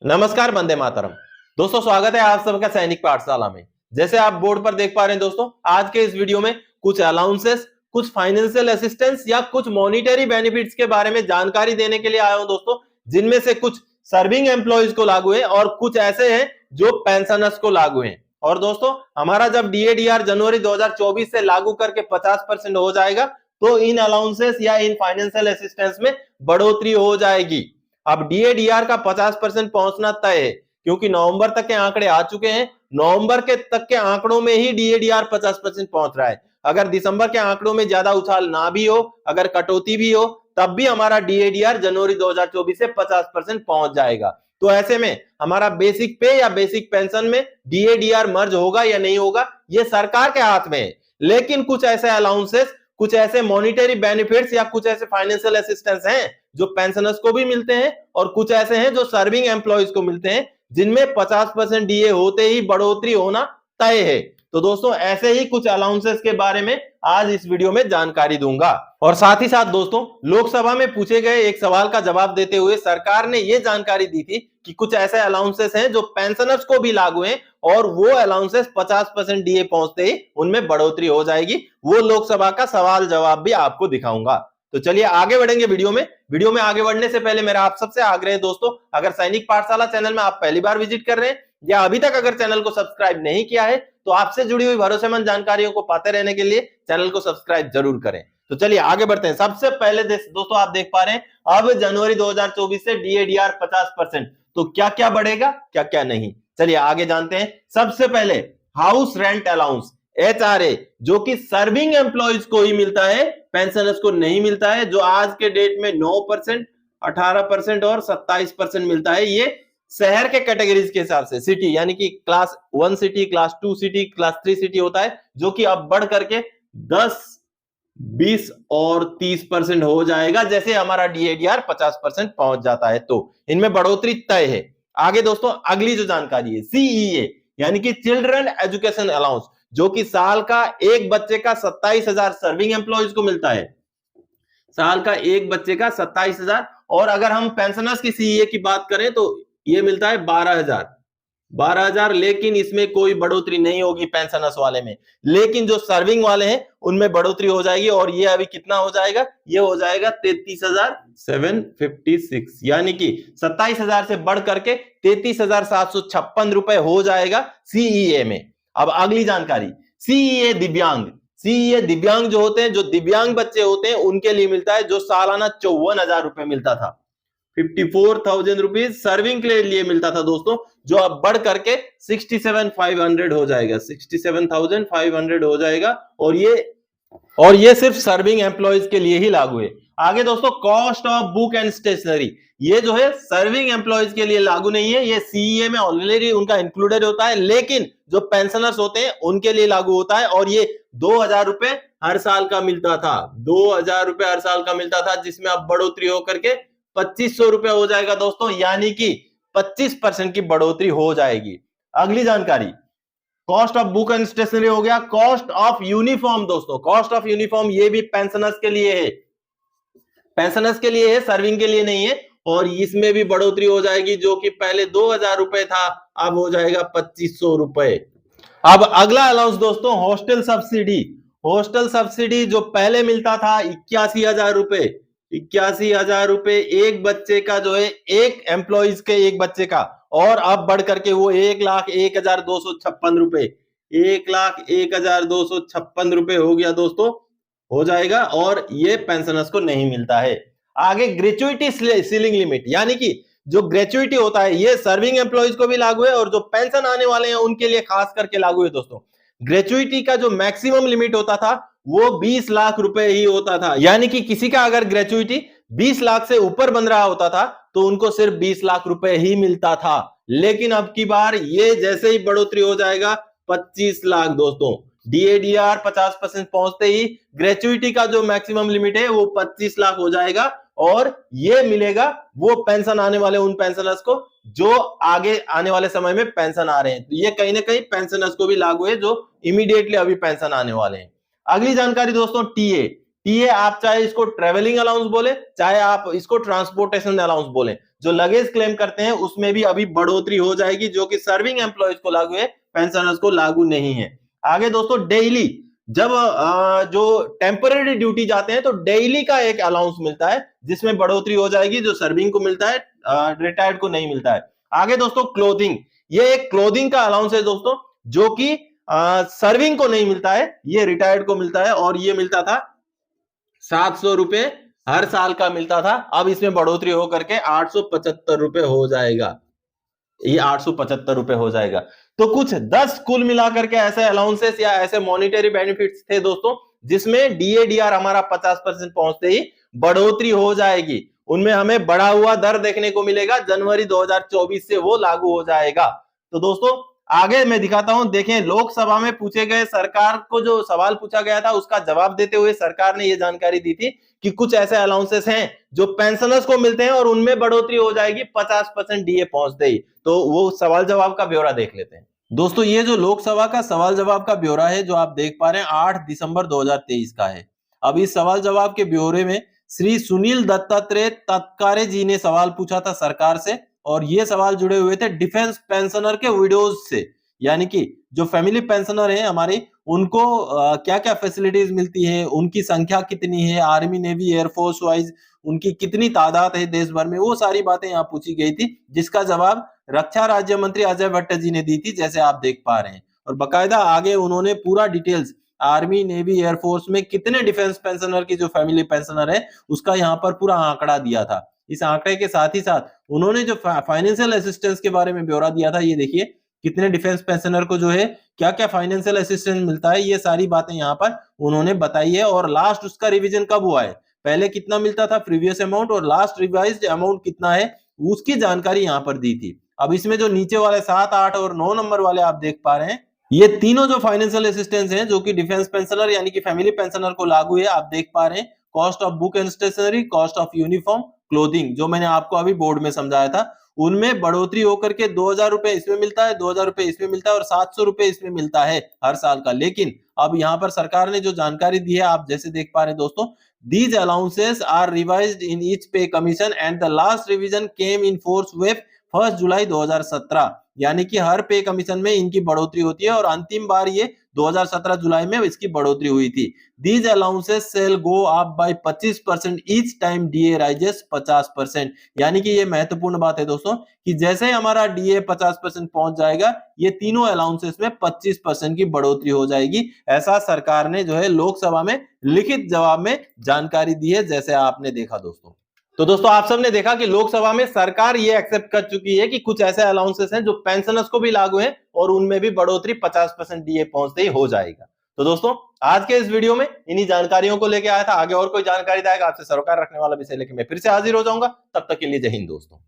नमस्कार, वंदे मातरम। दोस्तों, स्वागत है आप सबका सैनिक पाठशाला में। जैसे आप बोर्ड पर देख पा रहे हैं दोस्तों, आज के इस वीडियो में कुछ अलाउंसेस, कुछ फाइनेंशियल असिस्टेंस या कुछ मॉनिटरी बेनिफिट्स के बारे में जानकारी देने के लिए आया हूं दोस्तों, जिनमें से कुछ सर्विंग एम्प्लॉयज को लागू है और कुछ ऐसे हैं जो पेंशनर्स को लागू हैं। और दोस्तों, हमारा जब डीएडीआर जनवरी 2024 से लागू करके 50% हो जाएगा तो इन अलाउंसेस या इन फाइनेंशियल असिस्टेंस में बढ़ोतरी हो जाएगी। अब डीएडीआर का 50% पहुंचना तय है, क्योंकि नवंबर तक के आंकड़े आ चुके हैं। नवंबर के तक के आंकड़ों में ही डीएडीआर 50% पहुंच रहा है। अगर दिसंबर के आंकड़ों में ज्यादा उछाल ना भी हो, अगर कटौती भी हो, तब भी हमारा डीएडीआर जनवरी 2024 से 50% पहुंच जाएगा। तो ऐसे में हमारा बेसिक पे या बेसिक पेंशन में डीएडीआर मर्ज होगा या नहीं होगा, यह सरकार के हाथ में है। लेकिन कुछ ऐसे अलाउंसेस, कुछ ऐसे मॉनिटरी बेनिफिट्स या कुछ ऐसे फाइनेंशियल असिस्टेंस हैं जो पेंशनर्स को भी मिलते हैं और कुछ ऐसे हैं जो सर्विंग एम्प्लॉयज को मिलते हैं, जिनमें 50% डीए होते ही बढ़ोतरी होना तय है। तो दोस्तों, ऐसे ही कुछ अलाउंसेस के बारे में आज इस वीडियो में जानकारी दूंगा। और साथ ही साथ दोस्तों, लोकसभा में पूछे गए एक सवाल का जवाब देते हुए सरकार ने यह जानकारी दी थी कि कुछ ऐसे अलाउंसेस हैं जो पेंशनर्स को भी लागू हैं और वो अलाउंसेस 50% डीए पहुंचते ही उनमें बढ़ोतरी हो जाएगी। वो लोकसभा का सवाल जवाब भी आपको दिखाऊंगा। तो चलिए आगे बढ़ेंगे वीडियो में आगे बढ़ने से पहले मेरा आप सबसे आग्रह है दोस्तों, अगर सैनिक पाठशाला चैनल में आप पहली बार विजिट कर रहे हैं या अभी तक अगर चैनल को सब्सक्राइब नहीं किया है, तो आपसे जुड़ी हुई भरोसेमंद जानकारियों को पाते रहने के लिए चैनल को सब्सक्राइब जरूर करें। तो चलिए आगे बढ़ते हैं। सबसे पहले दोस्तों, आप देख पा रहे हैं अब जनवरी 2024 से डीएडीआर 50%, तो क्या क्या बढ़ेगा, क्या क्या नहीं, चलिए आगे जानते हैं। सबसे पहले हाउस रेंट अलाउंस, एचआरए, जो कि सर्विंग एम्प्लॉयज को ही मिलता है, पेंशनर्स को नहीं मिलता है, जो आज के डेट में 9%, 18% और 27% मिलता है। ये शहर के कैटेगरीज के हिसाब से, सिटी यानी कि class 1 city, class 2 city, class 3 city होता है, जो कि अब बढ़ करके 10, 20 और 30% हो जाएगा जैसे हमारा डीएडीआर 50% पहुंच जाता है। तो इनमें बढ़ोतरी तय है। आगे दोस्तों, अगली जो जानकारी है सीईए यानी कि चिल्ड्रन एजुकेशन अलाउंस, जो कि साल का एक बच्चे का 27,000 सर्विंग एम्प्लॉयज को मिलता है। साल का एक बच्चे का 27,000। और अगर हम पेंशनर्स की सीईए की बात करें तो ये मिलता है 12,000। लेकिन इसमें कोई बढ़ोतरी नहीं होगी पेंशनर्स वाले में, लेकिन जो सर्विंग वाले हैं उनमें बढ़ोतरी हो जाएगी। और ये अभी कितना हो जाएगा, ये हो जाएगा 33,756, यानी कि 27,000 से बढ़ करके 33,756 रुपए हो जाएगा सीईए में। अब अगली जानकारी, सीईए दिव्यांग। सीईए दिव्यांग जो होते हैं, जो दिव्यांग बच्चे होते हैं, उनके लिए मिलता है, जो सालाना 54,000 रुपए मिलता था। 54,000 रुपीज सर्विंग के लिए मिलता था दोस्तों, जो अब बढ़ करके 67,500 हो जाएगा, 67,500 हो जाएगा। और ये सिर्फ सर्विंग एम्प्लॉयज के लिए ही लागू है। आगे दोस्तों, cost of book and stationery, ये जो है सर्विंग एम्प्लॉयज के लिए लागू नहीं है, ये सीईए में ऑलरेडी उनका इंक्लूडेड होता है, लेकिन जो पेंशनर्स होते हैं उनके लिए लागू होता है। और ये 2,000 रुपए हर साल का मिलता था, 2,000 रुपए हर साल का मिलता था, जिसमें अब बढ़ोतरी होकर के 2,500 रुपए हो जाएगा दोस्तों, यानी कि 25% की बढ़ोतरी हो जाएगी। अगली जानकारी, cost of book and stationery हो गया। कॉस्ट ऑफ यूनिफॉर्म दोस्तों, कॉस्ट ऑफ यूनिफॉर्म ये भी पेंशनर्स के लिए है, पेंशनर्स के लिए है, सर्विंग के लिए नहीं है। और इसमें भी बढ़ोतरी हो जाएगी, जो कि पहले 2,000 रुपए था, अब हो जाएगा 2,500 रुपए। अब अगला अलाउंस दोस्तों, हॉस्टल सब्सिडी। हॉस्टल सब्सिडी जो पहले मिलता था 81,000 रुपए, 81,000 रुपए एक बच्चे का, जो है एक एम्प्लॉइज के एक बच्चे का, और अब बढ़ करके वो 1,01,256 रुपए, 1,01,256 रुपए हो गया दोस्तों, हो जाएगा। और ये पेंशनर्स को नहीं मिलता है। आगे ग्रेचुइटी सीलिंग लिमिट, यानी कि जो ग्रेचुइटी होता है, ये सर्विंग एम्प्लॉयज को भी लागू है और जो पेंशन आने वाले हैं उनके लिए खास करके लागू है दोस्तों। ग्रेचुइटी का जो मैक्सिमम लिमिट होता था वो 20 लाख रुपए ही होता था, यानी कि किसी का अगर ग्रेचुइटी 20 लाख से ऊपर बन रहा होता था तो उनको सिर्फ 20 लाख रुपए ही मिलता था। लेकिन अब की बार ये जैसे ही बढ़ोतरी हो जाएगा 25 लाख दोस्तों, डीएडीआर 50% पहुंचते ही ग्रेचुइटी का जो मैक्सिमम लिमिट है वो 25 लाख हो जाएगा। और ये मिलेगा वो पेंशन आने वाले उन पेंशनर्स को जो आगे आने वाले समय में पेंशन आ रहे हैं। तो ये कहीं ना कहीं पेंशनर्स को भी लागू है जो इमीडिएटली अभी पेंशन आने वाले हैं। अगली जानकारी दोस्तों, टीए। टीए आप चाहे इसको ट्रेवलिंग अलाउंस बोले, चाहे आप इसको ट्रांसपोर्टेशन अलाउंस बोले, जो लगेज क्लेम करते हैं उसमें भी अभी बढ़ोतरी हो जाएगी, जो कि सर्विंग एम्प्लॉयज को लागू है, पेंशनर्स को लागू नहीं है। आगे दोस्तों, डेली जब जो टेम्पररी ड्यूटी जाते हैं तो डेली का एक अलाउंस मिलता है, जिसमें बढ़ोतरी हो जाएगी, जो सर्विंग को मिलता है, रिटायर्ड को नहीं मिलता है। आगे दोस्तों, क्लोथिंग, ये एक क्लोथिंग का अलाउंस है दोस्तों, जो कि सर्विंग को नहीं मिलता है, ये रिटायर्ड को मिलता है, और ये मिलता था 700 रुपए हर साल का मिलता था। अब इसमें बढ़ोतरी होकर के 875 रुपए हो जाएगा, ये 875 रुपए हो जाएगा। तो कुछ 10 कुल मिलाकर के ऐसे अलाउंसेस या ऐसे मॉनिटरी बेनिफिट्स थे दोस्तों, जिसमें डीएडीआर हमारा 50% पहुंचते ही बढ़ोतरी हो जाएगी। उनमें हमें बढ़ा हुआ दर देखने को मिलेगा, जनवरी 2024 से वो लागू हो जाएगा। तो दोस्तों आगे मैं दिखाता हूं, देखें लोकसभा में पूछे गए, सरकार को जो सवाल पूछा गया था उसका जवाब देते हुए सरकार ने ये जानकारी दी थी कि कुछ ऐसे अलाउंसेस हैं जो पेंशनर्स को मिलते हैं और उनमें बढ़ोतरी हो जाएगी 50% डीए पहुंचते ही। तो वो सवाल जवाब का ब्यौरा देख लेते हैं। दोस्तों ये जो लोकसभा का सवाल जवाब का ब्यौरा है, जो आप देख पा रहे हैं, 8 दिसंबर 2023 का है। अब इस सवाल जवाब के ब्यौरे में श्री सुनील दत्तात्रेय तत्कारे जी ने सवाल पूछा था सरकार से, और ये सवाल जुड़े हुए थे डिफेंस पेंशनर के विडोज से, यानी कि जो फैमिली पेंशनर है हमारे, उनको क्या क्या फैसिलिटीज मिलती है, उनकी संख्या कितनी है, आर्मी नेवी एयरफोर्स वाइज उनकी कितनी तादाद है देश भर में, वो सारी बातें यहाँ पूछी गई थी, जिसका जवाब रक्षा राज्य मंत्री अजय भट्ट जी ने दी थी, जैसे आप देख पा रहे हैं। और बकायदा आगे उन्होंने पूरा डिटेल्स, आर्मी नेवी एयरफोर्स में कितने डिफेंस पेंशनर की जो फैमिली पेंशनर है उसका यहाँ पर पूरा आंकड़ा दिया था। इस आंकड़े के साथ ही साथ उन्होंने जो फाइनेंशियल असिस्टेंस के बारे में ब्यौरा दिया था, ये देखिए कितने डिफेंस पेंशनर को जो है क्या क्या फाइनेंशियल असिस्टेंस मिलता है, ये सारी बातें यहाँ पर उन्होंने बताई है। और लास्ट उसका रिवीजन कब हुआ है, पहले कितना मिलता था प्रीवियस अमाउंट, और लास्ट रिवाइज्ड अमाउंट कितना है, उसकी जानकारी यहाँ पर दी थी। अब इसमें जो नीचे वाले 7, 8 और 9 नंबर वाले आप देख पा रहे हैं, ये तीनों जो फाइनेंशियल असिस्टेंस हैं जो कि डिफेंस पेंशनर यानी कि फैमिली पेंशनर को लागू है, आप देख पा रहे हैं। Cost of book and stationery, cost of uniform, clothing, जो मैंने आपको अभी बोर्ड में समझाया था, उनमें बढ़ोतरी होकर के 2000 रुपए इसमें मिलता है, 2000 रुपए इसमें मिलता है, और 700 रुपए इसमें मिलता है हर साल का। लेकिन अब यहाँ पर सरकार ने जो जानकारी दी है, आप जैसे देख पा रहे हैं दोस्तों, these allowances are revised in each pay commission and the last revision came in force with 1 जुलाई 2017, यानी कि हर पे कमीशन में इनकी बढ़ोतरी होती है, और अंतिम बार ये 2017 जुलाई में इसकी बढ़ोतरी हुई थी। These allowances shall go up by 25% each time DA rises 50%, यानी कि ये महत्वपूर्ण बात है दोस्तों कि जैसे हमारा DA 50% पहुंच जाएगा, ये तीनों अलाउंसेस में 25% की बढ़ोतरी हो जाएगी। ऐसा सरकार ने जो है लोकसभा में लिखित जवाब में जानकारी दी है, जैसे आपने देखा दोस्तों। तो दोस्तों आप सबने देखा कि लोकसभा में सरकार ये एक्सेप्ट कर चुकी है कि कुछ ऐसे अलाउंसेस हैं जो पेंशनर्स को भी लागू हैं, और उनमें भी बढ़ोतरी 50% डीए पहुंचते ही हो जाएगा। तो दोस्तों आज के इस वीडियो में इन्हीं जानकारियों को लेके आया था। आगे और कोई जानकारी आएगा आपसे सरोकार रखने वाला विषय लेके मैं फिर से हाजिर हो जाऊंगा। तब तक के लिए जय हिंद दोस्तों।